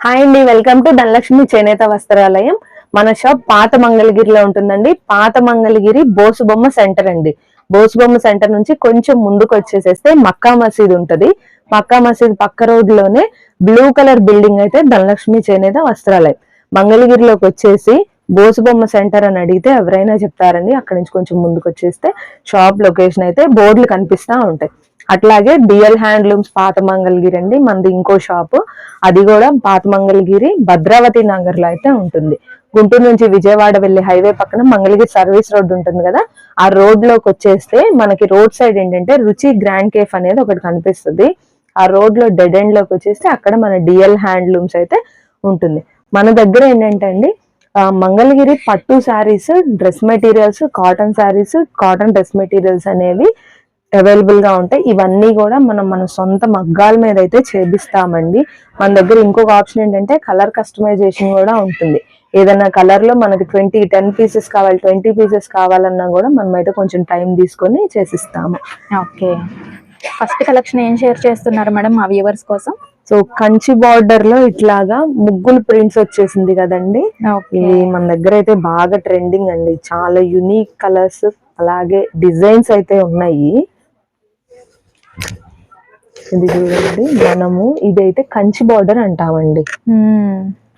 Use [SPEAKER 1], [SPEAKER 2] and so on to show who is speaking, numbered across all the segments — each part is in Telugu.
[SPEAKER 1] హాయ్ అండి, వెల్కమ్ టు ధనలక్ష్మి చేనేత వస్త్రాలయం. మన షాప్ పాత మంగళగిరిలో ఉంటుందండి. పాత మంగళగిరి బోసుబొమ్మ సెంటర్ అండి. బోసుబొమ్మ సెంటర్ నుంచి కొంచెం ముందుకు వచ్చేసేస్తే మక్కా మసీద్ ఉంటది. మక్కా మసీద్ పక్క రోడ్ లోనే బ్లూ కలర్ బిల్డింగ్ అయితే ధనలక్ష్మి చేనేత వస్త్రాలయం. మంగళగిరిలోకి వచ్చేసి బోసుబొమ్మ సెంటర్ అని అడిగితే ఎవరైనా చెప్తారండి. అక్కడి నుంచి కొంచెం ముందుకు వచ్చేస్తే షాప్ లొకేషన్ అయితే బోర్డులు కనిపిస్తా ఉంటాయి. అట్లాగే డిఎల్ హ్యాండ్లూమ్స్ పాత మంగళగిరి అండి మనది ఇంకో షాపు. అది కూడా పాత మంగళగిరి భద్రావతి నగర్ లో అయితే ఉంటుంది. గుంటూరు నుంచి విజయవాడ వెళ్లే హైవే పక్కన మంగళగిరి సర్వీస్ రోడ్ ఉంటుంది కదా, ఆ రోడ్ లోకి వచ్చేస్తే మనకి రోడ్ సైడ్ ఏంటంటే రుచి గ్రాండ్ కేఫ్ అనేది ఒకటి కనిపిస్తుంది. ఆ రోడ్ లో డెడ్ ఎండ్ లోకి వచ్చేస్తే అక్కడ మన డిఎల్ హ్యాండ్లూమ్స్ అయితే ఉంటుంది. మన దగ్గర ఏంటంటే అండి మంగళగిరి పట్టు saris, dress materials, cotton saris, cotton dress materials అనేవి అవైలబుల్ గా ఉంటాయి. ఇవన్నీ కూడా మన సొంత మగ్గాల మీద అయితే చేపిస్తామండి. మన దగ్గర ఇంకొక ఆప్షన్ ఏంటంటే కలర్ కస్టమైజేషన్ కూడా ఉంటుంది. ఏదైనా కలర్ లో మనకి 10 పీసెస్ కావాలి, 20 పీసెస్ కావాలన్నా కూడా మనం అయితే కొంచెం టైం తీసుకొని చేసిస్తాము.
[SPEAKER 2] ఓకే, ఫస్ట్ కలెక్షన్ ఏం షేర్ చేస్తున్నారు మేడం మా వ్యూవర్స్ కోసం?
[SPEAKER 1] సో కంచి బార్డర్ లో ఇట్లాగా ముగ్గులు ప్రింట్స్ వచ్చేసింది కదండి. ఇది మన దగ్గర అయితే బాగా ట్రెండింగ్ అండి. చాలా యునిక్ కలర్స్ అలాగే డిజైన్స్ అయితే ఉన్నాయి. ఇది చూడండి, ఇదైతే కంచి బార్డర్ అంటామండి.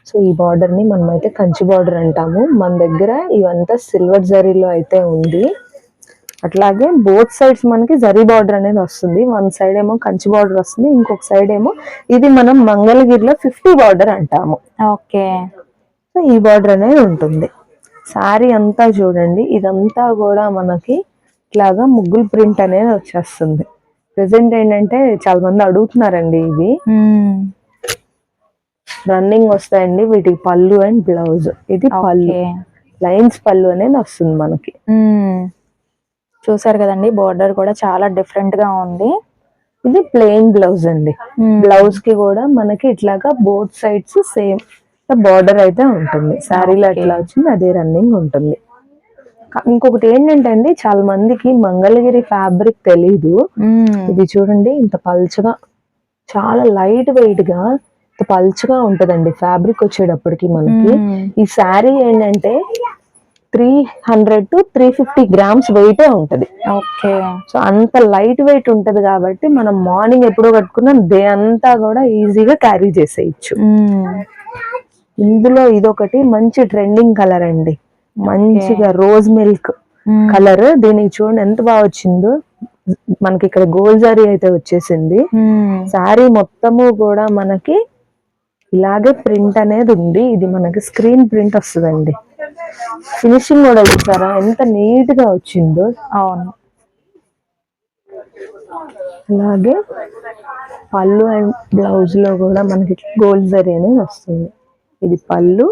[SPEAKER 1] సో ఈ బార్డర్ ని మనం అయితే కంచి బార్డర్ అంటాము. మన దగ్గర ఇవంతా సిల్వర్ జరీలో అయితే ఉంది. అట్లాగే బోత్ సైడ్స్ మనకి జరీ బార్డర్ అనేది వస్తుంది. వన్ సైడ్ ఏమో కంచి బార్డర్ వస్తుంది, ఇంకొక సైడ్ ఏమో ఇది మనం మంగళగిరిలో 50 బార్డర్ అంటాము.
[SPEAKER 2] ఓకే,
[SPEAKER 1] సో ఈ బార్డర్ అనేది ఉంటుంది. శారీ అంతా చూడండి, ఇదంతా కూడా మనకి ఇట్లాగా ముగ్గులు ప్రింట్ అనేది వచ్చేస్తుంది. ప్రెసెంట్ ఏంటంటే చాలా మంది అడుగుతున్నారండి. ఇవి రన్నింగ్ వస్తాయండి. వీటికి పళ్ళు అండ్ బ్లౌజ్. ఇది పళ్ళు, లైన్స్ పళ్ళు అనేది వస్తుంది మనకి.
[SPEAKER 2] చూసారు కదండి, బోర్డర్ కూడా చాలా డిఫరెంట్ గా ఉంది.
[SPEAKER 1] ఇది ప్లెయిన్ బ్లౌజ్ అండి. బ్లౌజ్ కి కూడా మనకి ఇట్లాగా బోత్ సైడ్స్ సేమ్ బార్డర్ అయితే ఉంటుంది. శారీలో ఎట్లా వచ్చింది అదే రన్నింగ్ ఉంటుంది. ఇంకొకటి ఏంటంటే అండి, చాలా మందికి మంగళగిరి ఫ్యాబ్రిక్ తెలీదు. ఇది చూడండి, ఇంత పల్చగా, చాలా లైట్ వెయిట్ గా ఇంత పల్చగా ఉంటదండి ఫ్యాబ్రిక్ వచ్చేటప్పటికి. మనకి ఈ శారీ ఏంటంటే 300 to 350 గ్రామ్స్ వెయిటే ఉంటది.
[SPEAKER 2] ఓకే,
[SPEAKER 1] సో అంత లైట్ వెయిట్ ఉంటది కాబట్టి మనం మార్నింగ్ ఎప్పుడో కట్టుకున్నా డే అంతా కూడా ఈజీగా క్యారీ చేసేయచ్చు. ఇందులో ఇదొకటి మంచి ట్రెండింగ్ కలర్ అండి. మంచిగా రోజ్ మిల్క్ కలర్. దీనికి చూడండి ఎంత బాగా వచ్చిందో. మనకి ఇక్కడ గోల్డ్ జరీ అయితే వచ్చేసింది. శారీ మొత్తము కూడా మనకి ఇలాగే ప్రింట్ అనేది ఉంది. ఇది మనకి స్క్రీన్ ప్రింట్ వస్తుందండి. ఫినిషింగ్ కూడా చూసారా ఎంత నీట్ గా వచ్చిందో.
[SPEAKER 2] అవును,
[SPEAKER 1] అలాగే పళ్ళు అండ్ బ్లౌజ్ లో కూడా మనకి గోల్డ్ జరీ అనేది వస్తుంది. ఇది పళ్ళు,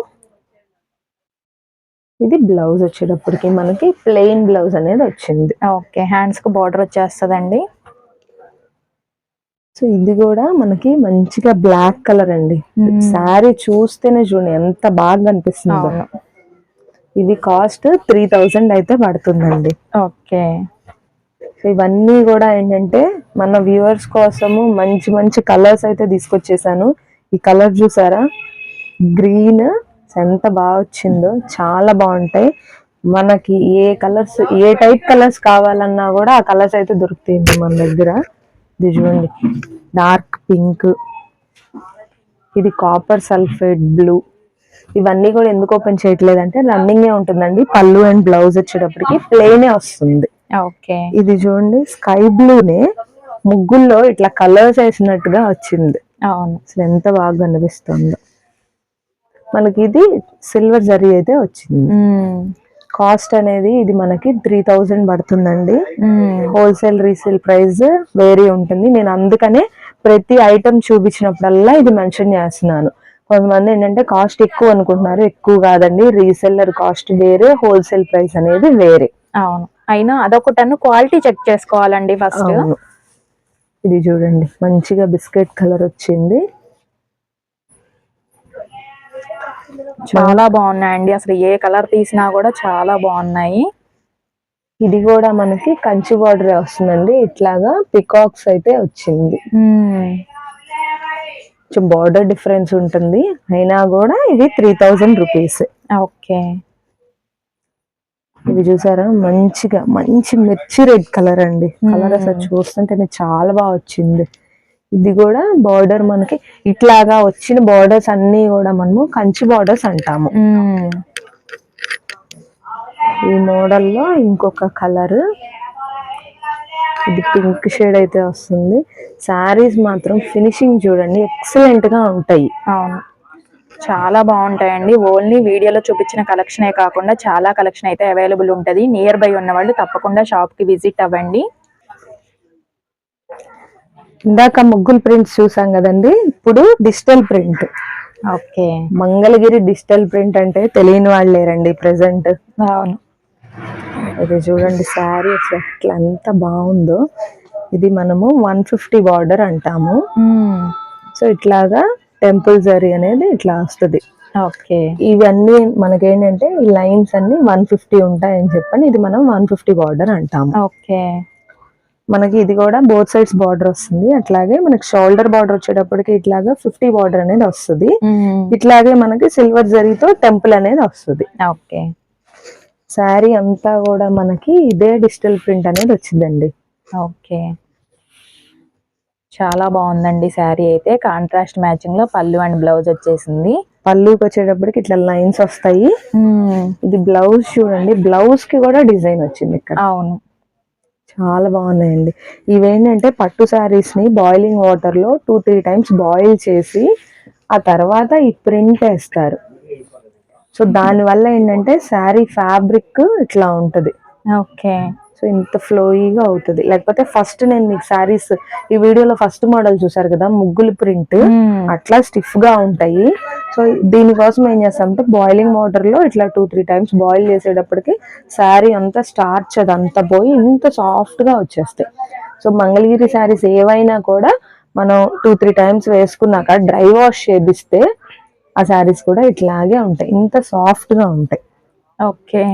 [SPEAKER 1] ఇది బ్లౌజ్ వచ్చేటప్పటికి మనకి ప్లెయిన్ బ్లౌజ్ అనేది వచ్చింది.
[SPEAKER 2] ఓకే, హ్యాండ్స్ కు బార్డర్ వచ్చేస్తుందండి.
[SPEAKER 1] సో ఇది కూడా మనకి మంచిగా బ్లాక్ కలర్ అండి. శారీ చూస్తేనే చూడండి ఎంత బాగా కనిపిస్తుందో. ఇది కాస్ట్ 3000 అయితే పడుతుందండి.
[SPEAKER 2] ఓకే,
[SPEAKER 1] ఇవన్నీ కూడా ఏంటంటే మన వ్యూవర్స్ కోసము మంచి మంచి కలర్స్ అయితే తీసుకొచ్చేసాను. ఈ కలర్ చూసారా, గ్రీన్ ఎంత బాగా వచ్చిందో. చాలా బాగుంటాయి. మనకి ఏ కలర్స్, ఏ టైప్ కలర్స్ కావాలన్నా కూడా ఆ కలర్స్ అయితే దొరుకుతాయండి మన దగ్గర. ఇది చూడండి, డార్క్ పింక్, ఇది కాపర్ సల్ఫేట్ బ్లూ. ఇవన్నీ కూడా ఎందుకు ఓపెన్ చేయట్లేదు అంటే రన్నింగ్ ఉంటుందండి. పళ్ళు అండ్ బ్లౌజ్ వచ్చేటప్పటికి ప్లెయినే వస్తుంది.
[SPEAKER 2] ఓకే,
[SPEAKER 1] ఇది చూడండి, స్కై బ్లూనే ముగ్గుల్లో ఇట్లా కలర్స్ వేసినట్టుగా వచ్చింది.
[SPEAKER 2] అవును,
[SPEAKER 1] అసలు ఎంత బాగా కనిపిస్తుందో. మనకి ఇది సిల్వర్ జరీ అయితే వచ్చింది. కాస్ట్ అనేది ఇది మనకి 3000 పడుతుందండి. హోల్సేల్ రీసేల్ ప్రైస్ వేరీ ఉంటుంది. నేను అందుకనే ప్రతి ఐటమ్ చూపించినప్పుడల్లా ఇది మెన్షన్ చేస్తున్నాను. కొంతమంది ఏంటంటే కాస్ట్ ఎక్కువ అనుకుంటున్నారు. ఎక్కువ కాదండి, రీసెల్లర్ కాస్ట్ వేరే, హోల్సేల్ ప్రైస్ అనేది వేరే.
[SPEAKER 2] అవును, అయినా అదొకటన్ను క్వాలిటీ చెక్ చేసుకోవాలండి ఫస్ట్.
[SPEAKER 1] ఇది చూడండి, మంచిగా బిస్కెట్ కలర్ వచ్చింది.
[SPEAKER 2] చాలా బాగున్నాయండి. అసలు ఏ కలర్ తీసినా కూడా చాలా బాగున్నాయి.
[SPEAKER 1] ఇది కూడా మనకి కంచి బార్డర్ వస్తుందండి. ఇట్లాగా పికాక్స్ అయితే వచ్చింది. కొంచెం బార్డర్ డిఫరెన్స్ ఉంటుంది, అయినా కూడా ఇది 3000 రూపీస్.
[SPEAKER 2] ఓకే.
[SPEAKER 1] ఇది చూసారా మంచిగా మంచి మిర్చి రెడ్ కలర్ అండి. కలర్ అసలు చూస్తుంటేనే చాలా బాగా వచ్చింది. ఇది కూడా బార్డర్ మనకి ఇట్లాగా వచ్చిన బార్డర్స్ అన్ని కూడా మనము కంచి బార్డర్స్ అంటాము. ఈ మోడల్లో ఇంకొక కలర్, ఇది పింక్ షేడ్ అయితే వస్తుంది. శారీస్ మాత్రం ఫినిషింగ్ చూడండి ఎక్సలెంట్ గా ఉంటాయి.
[SPEAKER 2] అవును, చాలా బాగుంటాయండి. ఓన్లీ వీడియోలో చూపించిన కలెక్షనే కాకుండా చాలా కలెక్షన్ అయితే అవైలబుల్ ఉంటుంది. నియర్ బై ఉన్న వాళ్ళు తప్పకుండా షాప్ కి విజిట్ అవ్వండి.
[SPEAKER 1] ఇందాక ముగ్గులు ప్రింట్స్ చూసాం కదండి, ఇప్పుడు digital print.
[SPEAKER 2] Okay.
[SPEAKER 1] Mangalagiri digital print అంటే తెలియని వాళ్ళు లేరండి ప్రెసెంట్.
[SPEAKER 2] అవును.
[SPEAKER 1] ఇది చూడండి శారీ అసలు ఎట్లా ఎంత బాగుందో. ఇది మనము 150 బార్డర్ అంటాము. సో ఇట్లాగా టెంపుల్ జరీ అనేది ఇట్లా వస్తుంది.
[SPEAKER 2] ఓకే.
[SPEAKER 1] ఇవన్నీ మనకేంటంటే ఈ లైన్స్ అన్ని 150 ఉంటాయని చెప్పని ఇది మనం 150 బార్డర్ అంటాము.
[SPEAKER 2] ఓకే.
[SPEAKER 1] మనకి ఇది కూడా బోత్ సైడ్స్ బార్డర్ వస్తుంది. అట్లాగే మనకి షోల్డర్ బార్డర్ వచ్చేటప్పటికి ఇట్లాగా 50 బార్డర్ అనేది వస్తుంది. ఇట్లాగే మనకి సిల్వర్ జరీతో టెంపుల్ అనేది వస్తుంది.
[SPEAKER 2] ఓకే.
[SPEAKER 1] శారీ అంతా కూడా మనకి ఇదే డిజిటల్ ప్రింట్ అనేది వచ్చిందండి.
[SPEAKER 2] ఓకే, చాలా బాగుందండి శారీ అయితే. కాంట్రాస్ట్ మ్యాచింగ్ లో పళ్ళు అండ్ బ్లౌజ్ వచ్చేసింది.
[SPEAKER 1] పళ్ళుకి వచ్చేటప్పటికి ఇట్లా లైన్స్ వస్తాయి. ఇది బ్లౌజ్ చూడండి, బ్లౌజ్ కి కూడా డిజైన్ వచ్చింది ఇక్కడ.
[SPEAKER 2] అవును,
[SPEAKER 1] చాలా బాగున్నాయండి. ఇవేంటంటే పట్టు శారీస్ ని బాయిలింగ్ వాటర్ లో 2-3 టైమ్స్ బాయిల్ చేసి ఆ తర్వాత ఈ ప్రింట్ వేస్తారు. సో దాని వల్ల ఏంటంటే శారీ ఫ్యాబ్రిక్ ఇట్లా ఉంటది.
[SPEAKER 2] ఓకే.
[SPEAKER 1] సో ఇంత ఫ్లోయిగా అవుతుంది. లేకపోతే ఫస్ట్ నేను మీకు శారీస్ ఈ వీడియోలో ఫస్ట్ మోడల్ చూసారు కదా ముగ్గులు ప్రింట్, అట్లా స్టిఫ్ గా ఉంటాయి. సో దీనికోసం ఏం చేస్తామంటే బాయిలింగ్ వాటర్ లో ఇట్లా 2-3 టైమ్స్ బాయిల్ చేసేటప్పటికి శారీ అంతా స్టార్చ్ అదంతా పోయి ఇంత సాఫ్ట్ గా వచ్చేస్తాయి. సో మంగళగిరి శారీస్ ఏవైనా కూడా మనం 2-3 టైమ్స్ వేసుకున్నాక డ్రై వాష్ చేపిస్తే ఆ శారీస్ కూడా ఇట్లాగే ఉంటాయి, ఇంత సాఫ్ట్ గా ఉంటాయి.
[SPEAKER 2] ఓకే.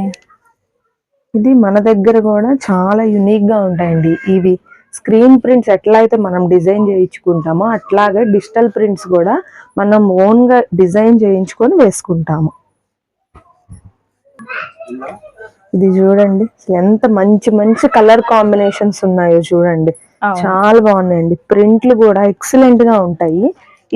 [SPEAKER 1] ఇది మన దగ్గర కూడా చాలా యునిక్ గా ఉంటాయండి. ఇవి స్క్రీన్ ప్రింట్స్ ఎట్లా అయితే మనం డిజైన్ చేయించుకుంటామో అట్లాగే డిజిటల్ ప్రింట్స్ కూడా మనం ఓన్ గా డిజైన్ చేయించుకొని వేసుకుంటాము. ఇది చూడండి ఎంత మంచి మంచి కలర్ కాంబినేషన్స్ ఉన్నాయో చూడండి, చాలా బాగున్నాయండి. ప్రింట్లు కూడా ఎక్సలెంట్ గా ఉంటాయి.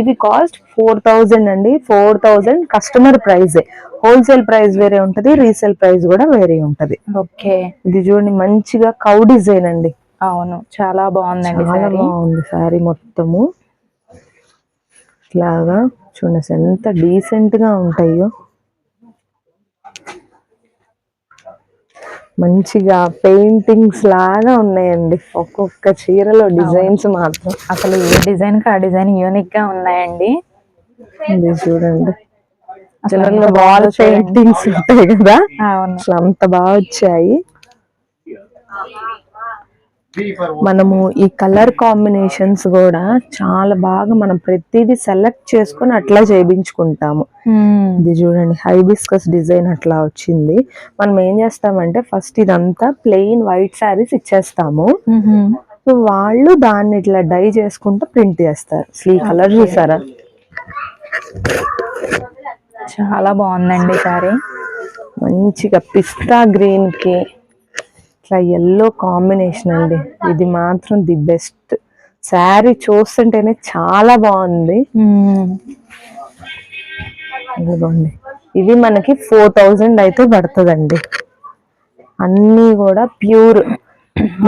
[SPEAKER 1] ఇవి కాస్ట్ 4000 అండి. 4000 కస్టమర్ ప్రైస్. హోల్సేల్ ప్రైస్ వేరే ఉంటది, రీసేల్ ప్రైస్ కూడా వేరే ఉంటది.
[SPEAKER 2] ఓకే.
[SPEAKER 1] ఇది చూడండి మంచిగా కౌ డిజైన్ అండి.
[SPEAKER 2] అవును, చాలా బాగుందండి.
[SPEAKER 1] చాలా బాగుంది శారీ మొత్తము. ఇట్లాగా చూడండి ఎంత డీసెంట్ గా ఉంటాయో. మంచిగా పెయింటింగ్స్ లాగా ఉన్నాయండి ఒక్కొక్క చీరలో డిజైన్స్ మాత్రం.
[SPEAKER 2] అసలు ఏ డిజైన్ కి ఆ డిజైన్ యూనిక్ గా ఉన్నాయండి.
[SPEAKER 1] ఇది చూడండి జనరల్ వాల్ పెయింటింగ్స్ ఉంటాయి కదా, అసలు అంత బాగా వచ్చాయి. మనము ఈ కలర్ కాంబినేషన్స్ కూడా చాలా బాగా మనం ప్రతిదీ సెలెక్ట్ చేసుకొని అట్లా చేయించుకుంటాము. ఇది చూడండి హైబిస్కస్ డిజైన్ అట్లా వచ్చింది. మనం ఏం చేస్తామంటే ఫస్ట్ ఇదంతా ప్లెయిన్ వైట్ శారీస్ ఇచ్చేస్తాము. సో వాళ్ళు దాన్ని ఇట్లా డై చేసుకుంటూ ప్రింట్ చేస్తారు. ఈ కలర్ చూసారా
[SPEAKER 2] చాలా బాగుందండి శారీ.
[SPEAKER 1] మంచిగా పిస్తా గ్రీన్ కి ఇట్లా ఎల్లో కాంబినేషన్ అండి. ఇది మాత్రం ది బెస్ట్. శారీ చూస్తుంటేనే చాలా బాగుంది. ఇదిగోండి ఇది మనకి 4000 అయితే పడుతుందండి. అన్నీ కూడా ప్యూర్.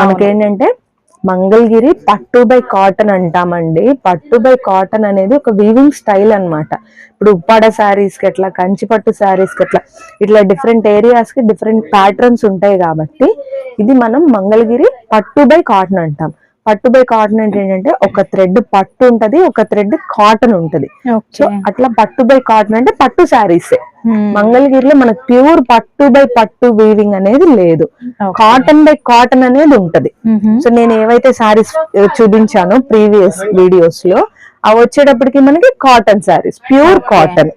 [SPEAKER 1] మనకేంటంటే మంగళగిరి పట్టు బై కాటన్ అంటామండి. పట్టు బై కాటన్ అనేది ఒక వీవింగ్ స్టైల్ అన్నమాట. ఇప్పుడు ఉప్పాడ శారీస్ కి ఎట్లా, కంచి పట్టు శారీస్ కి ఎట్లా, ఇట్లా డిఫరెంట్ ఏరియాస్ కి డిఫరెంట్ ప్యాటర్న్స్ ఉంటాయి కాబట్టి ఇది మనం మంగళగిరి పట్టు బై కాటన్ అంటాం. పట్టు బై కాటన్ అంటే ఏంటంటే ఒక థ్రెడ్ పట్టు ఉంటది, ఒక థ్రెడ్ కాటన్ ఉంటది. సో అట్లా పట్టు బై కాటన్ అంటే పట్టు శారీస్. మంగళగిరిలో మనకు ప్యూర్ పట్టు బై పట్టు వీవింగ్ అనేది లేదు, కాటన్ బై కాటన్ అనేది ఉంటది. సో నేను ఏవైతే శారీస్ చూపించానో ప్రీవియస్ వీడియోస్ లో అవి వచ్చేటప్పటికి మనకి కాటన్ శారీస్, ప్యూర్ కాటన్.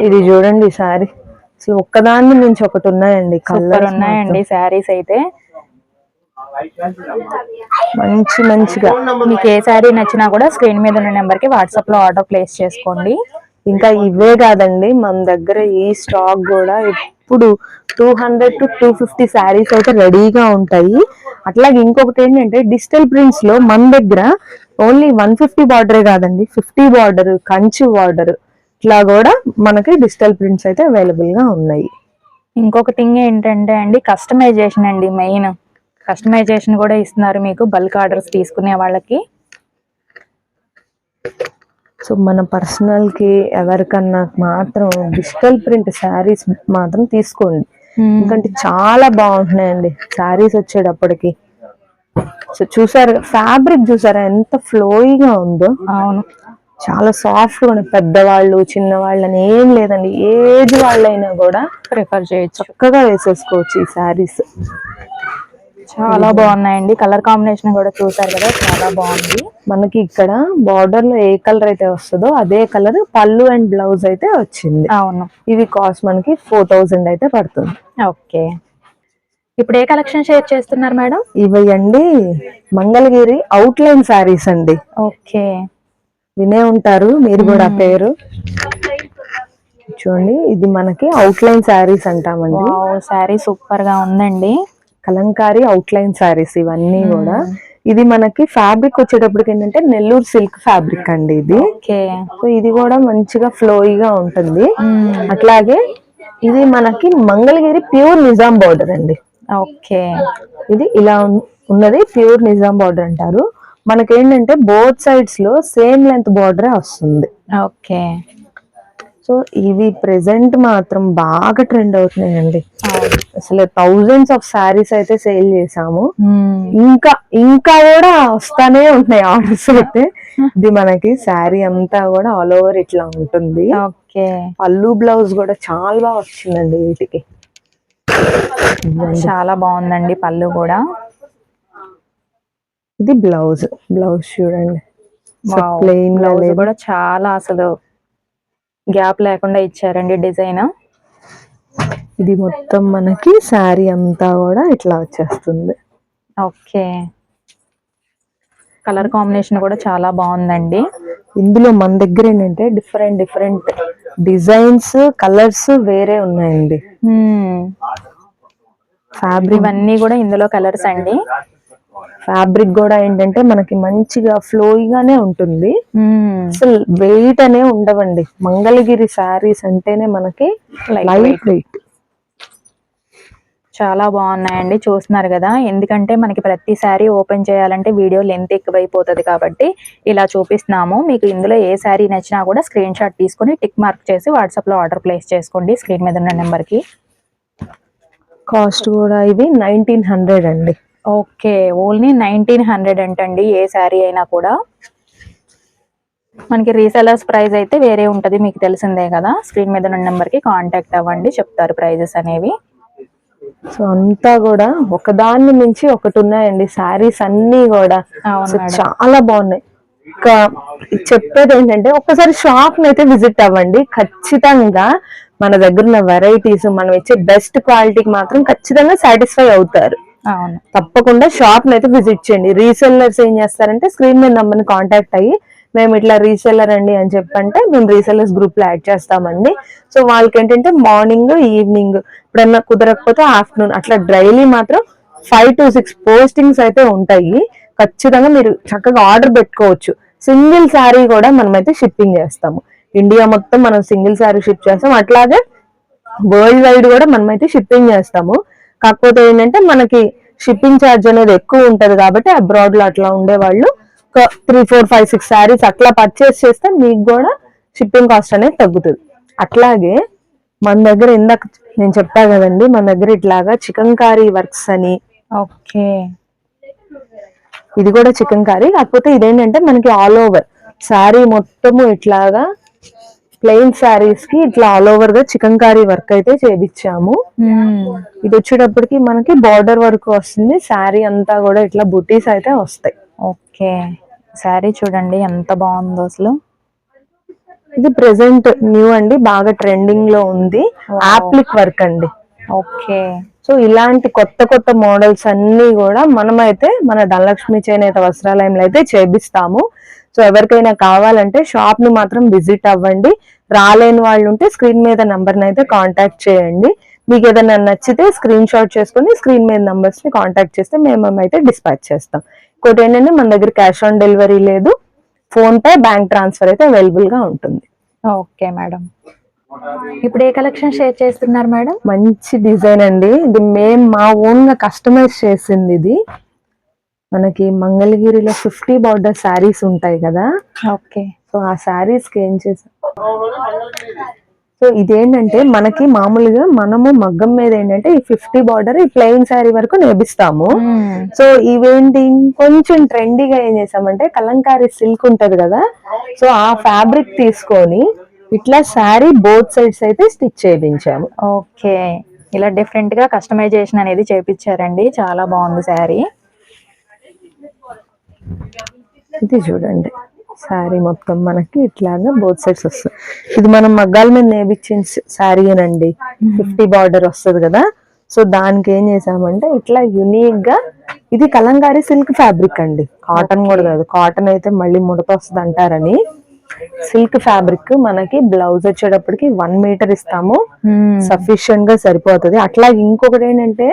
[SPEAKER 1] ఇది చూడండి శారీ అసలు ఒక్కదాన్ని నుంచి ఒకటి ఉన్నాయండి.
[SPEAKER 2] కలర్ ఉన్నాయండి శారీస్ అయితే.
[SPEAKER 1] మంచిగా
[SPEAKER 2] మీకు ఏ శారీ నచ్చినా కూడా స్క్రీన్ మీద ఉన్న నెంబర్ కి వాట్సాప్ లో ఆర్డర్ ప్లేస్ చేసుకోండి.
[SPEAKER 1] ఇంకా ఇవే కాదండి, మన దగ్గర ఈ స్టాక్ కూడా ఎప్పుడు 200 to 250 శారీస్ అయితే రెడీగా ఉంటాయి. అట్లాగే ఇంకొకటి ఏంటంటే డిజిటల్ ప్రింట్స్ లో మన దగ్గర ఓన్లీ 150 బార్డరే కాదండి, 50 బార్డర్, కంచి బార్డర్ ఇట్లా కూడా మనకి డిజిటల్ ప్రింట్స్ అయితే అవైలబుల్ గా ఉన్నాయి.
[SPEAKER 2] ఇంకొక థింగ్ ఏంటంటే అండి, కస్టమైజేషన్ అండి. మెయిన్ కస్టమైజేషన్ కూడా ఇస్తున్నారు మీకు బల్క్ ఆర్డర్స్ తీసుకునే వాళ్ళకి.
[SPEAKER 1] సో మన పర్సనల్ కి ఎవరికన్నా మాత్రం డిజిటల్ ప్రింట్ శారీస్ మాత్రం తీసుకోండి, ఎందుకంటే చాలా బాగుంటున్నాయండి శారీస్ వచ్చేటప్పటికి. సో చూసారు ఫ్యాబ్రిక్, చూసారా ఎంత ఫ్లోయిగా ఉందో.
[SPEAKER 2] అవును,
[SPEAKER 1] చాలా సాఫ్ట్ గా, పెద్దవాళ్ళు చిన్నవాళ్ళు అని ఏం లేదండి, ఏజ్ వాళ్ళైనా కూడా
[SPEAKER 2] ప్రిఫర్ చేయొచ్చు,
[SPEAKER 1] చక్కగా వేసేసుకోవచ్చు ఈ శారీస్.
[SPEAKER 2] చాలా బాగున్నాయండి. కలర్ కాంబినేషన్ కూడా చూసారు కదా, చాలా బాగుంది.
[SPEAKER 1] మనకి ఇక్కడ బార్డర్ లో ఏ కలర్ అయితే వస్తుందో అదే కలర్ పళ్ళు అండ్ బ్లౌజ్ అయితే వచ్చింది.
[SPEAKER 2] అవును,
[SPEAKER 1] ఇది కాస్ట్ మనకి 4000 అయితే పడుతుంది.
[SPEAKER 2] ఓకే, ఇప్పుడు ఏ కలెక్షన్ షేర్ చేస్తున్నారు మేడం?
[SPEAKER 1] ఇవండి మంగళగిరి అవుట్ లైన్ శారీస్ అండి.
[SPEAKER 2] ఓకే,
[SPEAKER 1] వినే ఉంటారు మీరు కూడా పేరు. చూడండి, ఇది మనకి అవుట్ లైన్ శారీస్ అంటామండి.
[SPEAKER 2] శారీ సూపర్ గా ఉందండి.
[SPEAKER 1] కలంకారీ అవుట్ లైన్ శారీస్ ఇవన్నీ కూడా. ఇది మనకి ఫ్యాబ్రిక్ వచ్చేటప్పటికి ఏంటంటే నెల్లూరు సిల్క్ ఫ్యాబ్రిక్ అండి ఇది. సో ఇది కూడా మంచిగా ఫ్లోయిగా ఉంటుంది. అట్లాగే ఇది మనకి మంగళగిరి ప్యూర్ నిజాం బార్డర్ అండి.
[SPEAKER 2] ఓకే,
[SPEAKER 1] ఇది ఇలా ఉన్నది ప్యూర్ నిజాం బార్డర్ అంటారు. మనకేంటంటే బోత్ సైడ్స్ లో సేమ్ లెంత్ బార్డరే వస్తుంది.
[SPEAKER 2] ఓకే,
[SPEAKER 1] సో ఇవి ప్రెసెంట్ మాత్రం బాగా ట్రెండ్ అవుతున్నాయండి. అసలు థౌజండ్స్ ఆఫ్ శారీస్ అయితే సేల్ చేసాము. ఇంకా కూడా వస్తానే ఉంటున్నాయి ఆర్డర్స్ అయితే. ఇది మనకి శారీ అంతా కూడా ఆల్ ఓవర్ ఇట్లా ఉంటుంది. పళ్ళు బ్లౌజ్ కూడా చాలా బాగా వచ్చిందండి వీటికి.
[SPEAKER 2] చాలా బాగుందండి పళ్ళు కూడా.
[SPEAKER 1] ఇది బ్లౌజ్ చూడండి, ప్లెయిన్
[SPEAKER 2] బ్లౌజ్ కూడా చాలా అసలు గ్యాప్ లేకుండా ఇచ్చారండి డిజైన్.
[SPEAKER 1] ఇది మొత్తం మనకి శారీ అంతా కూడా ఇట్లా వచ్చేస్తుంది.
[SPEAKER 2] ఓకే, కలర్ కాంబినేషన్ కూడా చాలా బాగుందండి.
[SPEAKER 1] ఇందులో మన దగ్గర ఏంటంటే డిఫరెంట్ డిజైన్స్, కలర్స్ వేరే ఉన్నాయండి.
[SPEAKER 2] ఫ్యాబ్రిక్ ఇవన్నీ కూడా ఇందులో కలర్స్ అండి.
[SPEAKER 1] ఫ్యాబ్రిక్ కూడా ఏంటంటే మనకి మంచిగా ఫ్లోయిగానే ఉంటుంది. అసలు వెయిట్ అనే ఉండవండి. మంగళగిరి శారీస్ అంటేనే మనకి లైట్ వెయిట్.
[SPEAKER 2] చాలా బాగున్నాయండి, చూస్తున్నారు కదా. ఎందుకంటే మనకి ప్రతి శారీ ఓపెన్ చేయాలంటే వీడియో లెంత్ ఎక్కువైపోతుంది కాబట్టి ఇలా చూపిస్తున్నాము. మీకు ఇందులో ఏ శారీ నచ్చినా కూడా స్క్రీన్ షాట్ తీసుకుని టిక్ మార్క్ చేసి వాట్సాప్ లో ఆర్డర్ ప్లేస్ చేసుకోండి స్క్రీన్ మీద ఉన్న నెంబర్ కి.
[SPEAKER 1] కాస్ట్ కూడా ఇది 1900 అండి.
[SPEAKER 2] ఓకే, ఓన్లీ 1900 అంటండి ఏ శారీ అయినా కూడా. మనకి రీసెలర్స్ ప్రైస్ అయితే వేరే ఉంటది, మీకు తెలిసిందే కదా. స్క్రీన్ మీద ఉన్న నెంబర్ కి కాంటాక్ట్ అవ్వండి, చెప్తారు ప్రైజెస్ అనేవి.
[SPEAKER 1] సో అంతా కూడా ఒకదాన్ని మించి ఒకటి ఉన్నాయండి శారీస్ అన్ని కూడా. చాలా బాగున్నాయి. ఇంకా చెప్పేది ఏంటంటే ఒక్కసారి షాప్ అయితే విజిట్ అవ్వండి, ఖచ్చితంగా మన దగ్గర ఉన్న వెరైటీస్, మనం ఇచ్చే బెస్ట్ క్వాలిటీకి మాత్రం ఖచ్చితంగా సాటిస్ఫై అవుతారు. తప్పకుండా షాప్ అయితే విజిట్ చేయండి. రీసెల్లర్స్ ఏం చేస్తారంటే స్క్రీన్ మీద నంబర్ని కాంటాక్ట్ అయ్యి మేము ఇట్లా రీసెల్లర్ అండి అని చెప్పంటే మేము రీసెల్లర్స్ గ్రూప్ లో యాడ్ చేస్తామండి. సో వాళ్ళకి ఏంటంటే మార్నింగ్, ఈవినింగ్, ఎప్పుడన్నా కుదరకపోతే ఆఫ్టర్నూన్, అట్లా డైలీ మాత్రం 5 to 6 పోస్టింగ్స్ అయితే ఉంటాయి. ఖచ్చితంగా మీరు చక్కగా ఆర్డర్ పెట్టుకోవచ్చు. సింగిల్ శారీ కూడా మనమైతే షిప్పింగ్ చేస్తాము. ఇండియా మొత్తం మనం సింగిల్ శారీ షిప్ చేస్తాం. అట్లాగే వరల్డ్ వైడ్ కూడా మనమైతే షిప్పింగ్ చేస్తాము. కాకపోతే ఏంటంటే మనకి షిప్పింగ్ ఛార్జ్ అనేది ఎక్కువ ఉంటది కాబట్టి అబ్రాడ్ లో అట్లా ఉండేవాళ్ళు ఒక 3, 4, 5, 6 శారీస్ అట్లా పర్చేస్ చేస్తే మీకు కూడా షిప్పింగ్ కాస్ట్ అనేది తగ్గుతుంది. అట్లాగే మన దగ్గర ఇందాక నేను చెప్పా కదండి, మన దగ్గర ఇట్లాగా చికెన్ కారీ వర్క్స్ అని.
[SPEAKER 2] ఓకే,
[SPEAKER 1] ఇది కూడా చికెన్ కారీ, కాకపోతే ఇదేంటంటే మనకి ఆల్ ఓవర్ శారీ మొత్తము ఇట్లాగా ప్లెయిన్ శారీస్ కి ఇట్లా ఆల్ ఓవర్ గా చికెన్ కారీ వర్క్ అయితే చేపించాము. ఇది వచ్చేటప్పటికి మనకి బార్డర్ వర్క్ వస్తుంది. శారీ అంతా కూడా ఇట్లా బుటీస్ అయితే వస్తాయి.
[SPEAKER 2] ఓకే, శారీ చూడండి ఎంత బాగుందో అసలు.
[SPEAKER 1] ఇది ప్రెసెంట్ న్యూ అండి, బాగా ట్రెండింగ్ లో ఉంది. యాప్లిక్ వర్క్ అండి.
[SPEAKER 2] ఓకే,
[SPEAKER 1] సో సో ఇలాంటి కొత్త కొత్త మోడల్స్ అన్ని కూడా మనమైతే మన ధనలక్ష్మి చేనేత వస్త్రాలయంలో అయితే చేపిస్తాము. సో ఎవరికైనా కావాలంటే షాప్ ని మాత్రం విజిట్ అవ్వండి. రాలేని వాళ్ళు ఉంటే స్క్రీన్ మీద నంబర్ ని అయితే కాంటాక్ట్ చేయండి. మీకు ఏదైనా నచ్చితే స్క్రీన్ షాట్ చేసుకుని స్క్రీన్ మీద నంబర్స్ ని కాంటాక్ట్ చేస్తే మేము అయితే డిస్పాచ్ చేస్తాం. ఇంకోటి ఏంటంటే మన దగ్గర క్యాష్ ఆన్ డెలివరీ లేదు, ఫోన్ పే, బ్యాంక్ ట్రాన్స్ఫర్ అయితే అవైలబుల్ గా ఉంటుంది.
[SPEAKER 2] ఓకే మేడం, ఇప్పుడు ఏ కలెక్షన్ షేర్ చేస్తున్నారు మేడం?
[SPEAKER 1] మంచి డిజైన్ అండి, ఇది మేము మా ఓన్ గా కస్టమైజ్ చేసింది. ఇది మనకి మంగళగిరిలో 50 బార్డర్ శారీస్ ఉంటాయి కదా.
[SPEAKER 2] ఓకే.
[SPEAKER 1] సో ఆ శారీస్ కి ఏం చేసాం, సో ఇదేంటంటే మనకి మామూలుగా మనము మగ్గం మీద ఏంటంటే ఈ 50 బార్డర్ ఈ ప్లెయిన్ శారీ వరకు నేపిస్తాము. సో ఇవేంటి కొంచెం ట్రెండీగా ఏం చేసామంటే కలంకారీ సిల్క్ ఉంటది కదా, సో ఆ ఫ్యాబ్రిక్ తీసుకొని ఇట్లా శారీ బోత్ సైడ్స్ అయితే స్టిచ్ చేయించాము.
[SPEAKER 2] ఓకే, ఇలా డిఫరెంట్ గా కస్టమైజేషన్ అనేది చేపించారండి, చాలా బాగుంది శారీ.
[SPEAKER 1] ఇది చూడండి శారీ మొత్తం మనకి ఇట్లాగా బోత్ సైడ్స్ వస్తుంది. ఇది మనం మగ్గాల మీద నేపిచ్చిన శారీ అనండి, 50 బార్డర్ వస్తుంది కదా. సో దానికి ఏం చేసామంటే ఇట్లా యునిక్ గా, ఇది కలంకారీ సిల్క్ ఫ్యాబ్రిక్ అండి, కాటన్ కూడా కాదు. కాటన్ అయితే మళ్ళీ ముడత వస్తుంది అంటారని సిల్క్ ఫ్యాబ్రిక్ మనకి బ్లౌజ్ వచ్చేటప్పటికి 1 మీటర్ ఇస్తాము, సఫిషియెంట్ గా సరిపోతుంది. అట్లా ఇంకొకటి ఏంటంటే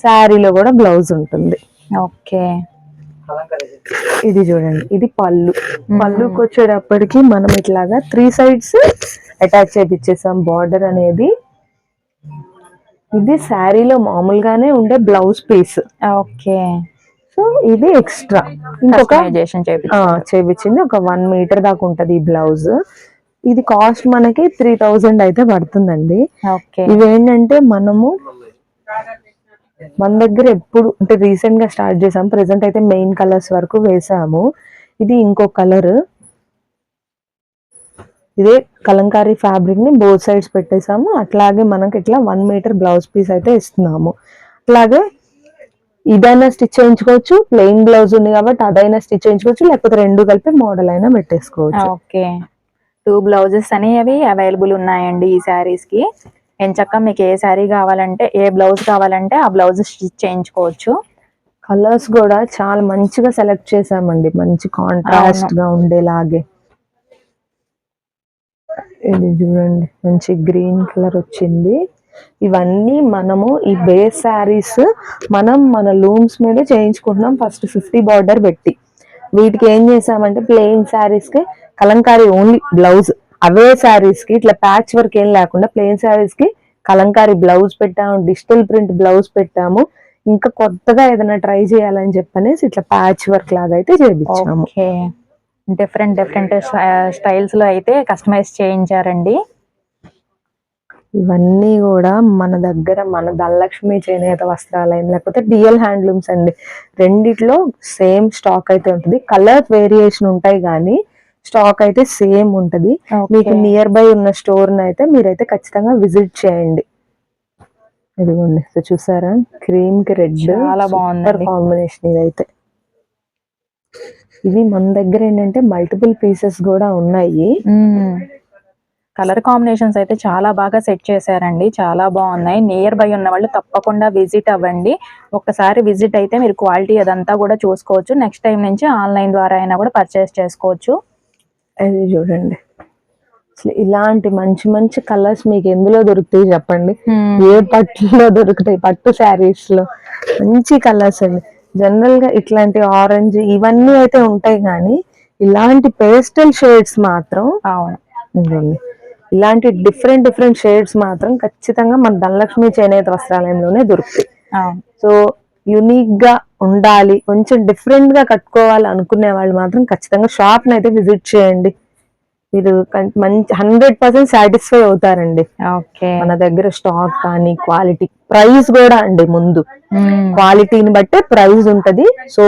[SPEAKER 1] శారీలో కూడా బ్లౌజ్ ఉంటుంది.
[SPEAKER 2] ఓకే,
[SPEAKER 1] ఇది చూడండి, ఇది పళ్ళుకి వచ్చేటప్పటికి మనం ఇట్లాగా 3 సైడ్స్ అటాచ్ చేపించేసాం బార్డర్ అనేది. ఇది శారీలో మామూలుగానే ఉండే బ్లౌజ్ పీస్.
[SPEAKER 2] ఓకే,
[SPEAKER 1] సో ఇది ఎక్స్ట్రా ఇంకొక చేపించింది, ఒక 1 మీటర్ దాకా ఉంటది ఈ బ్లౌజ్. ఇది కాస్ట్ మనకి 3000 అయితే పడుతుందండి. ఇవేంటంటే మనము మన దగ్గర ఎప్పుడు అంటే రీసెంట్ గా స్టార్ట్ చేసాము, ప్రెసెంట్ అయితే మెయిన్ కలర్స్ వరకు వేసాము. ఇది ఇంకో కలర్, ఇదే కలంకారీ ఫ్యాబ్రిక్ ని బోత్ సైడ్స్ పెట్టేసాము. అట్లాగే మనకి ఇట్లా 1 మీటర్ బ్లౌజ్ పీస్ అయితే ఇస్తున్నాము. అట్లాగే ఇదైనా స్టిచ్ చేయించుకోవచ్చు, ప్లెయిన్ బ్లౌజ్ ఉంది కాబట్టి అదైనా స్టిచ్ చేయించుకోవచ్చు, లేకపోతే రెండు కలిపి మోడల్ అయినా పెట్టేసుకోవచ్చు.
[SPEAKER 2] ఓకే, 2 బ్లౌజెస్ అనేవి అవైలబుల్ ఉన్నాయండి ఈ శారీస్ కి. ఎంచక్క మీకు ఏ శారీ కావాలంటే, ఏ బ్లౌజ్ కావాలంటే ఆ బ్లౌజ్ స్టిచ్ చేయించుకోవచ్చు.
[SPEAKER 1] కలర్స్ కూడా చాలా మంచిగా సెలెక్ట్ చేసామండి, మంచి కాంట్రాస్ట్ గా ఉండేలాగే. ఇది చూడండి మంచి గ్రీన్ కలర్ వచ్చింది. ఇవన్నీ మనము ఈ బేస్ శారీస్ మనం మన లూమ్స్ మీద చేయించుకుంటున్నాం ఫస్ట్ 50 బార్డర్ పెట్టి. వీటికి ఏం చేసామంటే ప్లెయిన్ శారీస్ కి కలంకారీ ఓన్లీ బ్లౌజ్, అవే శారీస్ కి ఇట్లా ప్యాచ్ వర్క్ ఏం లేకుండా ప్లెయిన్ శారీస్ కి కలంకారీ బ్లౌజ్ పెట్టాము, డిజిటల్ ప్రింట్ బ్లౌజ్ పెట్టాము. ఇంకా కొత్తగా ఏదైనా ట్రై చేయాలని చెప్పనేసి ఇట్లా ప్యాచ్ వర్క్ లాగా అయితే చేయించాము.
[SPEAKER 2] డిఫరెంట్ స్టైల్స్ లో అయితే కస్టమైజ్ చేయించారండి.
[SPEAKER 1] ఇవన్నీ కూడా మన దగ్గర మన ధనలక్ష్మి చేనేత వస్త్రాలయం లేకపోతే డిఎల్ హ్యాండ్లూమ్స్ అండి, రెండిట్లో సేమ్ స్టాక్ అయితే ఉంటుంది. కలర్ వేరియేషన్ ఉంటాయి కానీ స్టాక్ అయితే సేమ్ ఉంటది. మీకు నియర్ బై ఉన్న స్టోర్ అయితే మీరైతే ఖచ్చితంగా విజిట్ చేయండి. ఇదిగోండి, సో చూసారా క్రీమ్ కి రెడ్
[SPEAKER 2] చాలా బాగుంది
[SPEAKER 1] కాంబినేషన్. ఇదైతే ఇవి మన దగ్గర ఏంటంటే మల్టిపుల్ పీసెస్ కూడా ఉన్నాయి.
[SPEAKER 2] కలర్ కాంబినేషన్స్ అయితే చాలా బాగా సెట్ చేశారండి, చాలా బాగున్నాయి. నియర్ బై ఉన్న వాళ్ళు తప్పకుండా విజిట్ అవ్వండి. ఒక్కసారి విజిట్ అయితే మీరు క్వాలిటీ అదంతా కూడా చూసుకోవచ్చు. నెక్స్ట్ టైం నుంచి ఆన్లైన్ ద్వారా అయినా కూడా పర్చేస్ చేసుకోవచ్చు.
[SPEAKER 1] అది చూడండి, ఇలాంటి మంచి మంచి కలర్స్ మీకు ఎందులో దొరుకుతాయి చెప్పండి? ఏ పట్టులో దొరుకుతాయి? పట్టు శారీస్ లో మంచి కలర్స్ అండి. జనరల్ గా ఇట్లాంటి ఆరెంజ్ ఇవన్నీ అయితే ఉంటాయి కానీ ఇలాంటి పేస్టల్ షేడ్స్ మాత్రం ఇలాంటి డిఫరెంట్ షేడ్స్ మాత్రం ఖచ్చితంగా మన ధనలక్ష్మి చేనేత వస్త్రాలయంలోనే దొరుకుతాయి. సో యునిక్ గా ఉండాలి, కొంచెం డిఫరెంట్ గా కట్టుకోవాలి అనుకునే వాళ్ళు మాత్రం ఖచ్చితంగా షాప్ ని అయితే విజిట్ చేయండి. మీరు మంచి 100% సాటిస్ఫై అవుతారండి. మన దగ్గర స్టాక్ కానీ క్వాలిటీ, ప్రైస్ కూడా అండి, ముందు క్వాలిటీని బట్టే ప్రైస్ ఉంటది. సో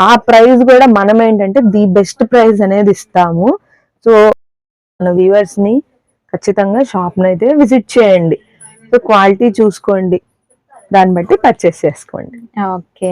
[SPEAKER 1] ఆ ప్రైస్ కూడా మనం ఏంటంటే ది బెస్ట్ ప్రైస్ అనేది ఇస్తాము. సో మన వ్యూవర్స్ ని ఖచ్చితంగా షాప్ ని అయితే విజిట్ చేయండి. సో క్వాలిటీ చూసుకోండి, దాన్ని బట్టి పర్చేస్ చేసుకోండి.
[SPEAKER 2] ఓకే.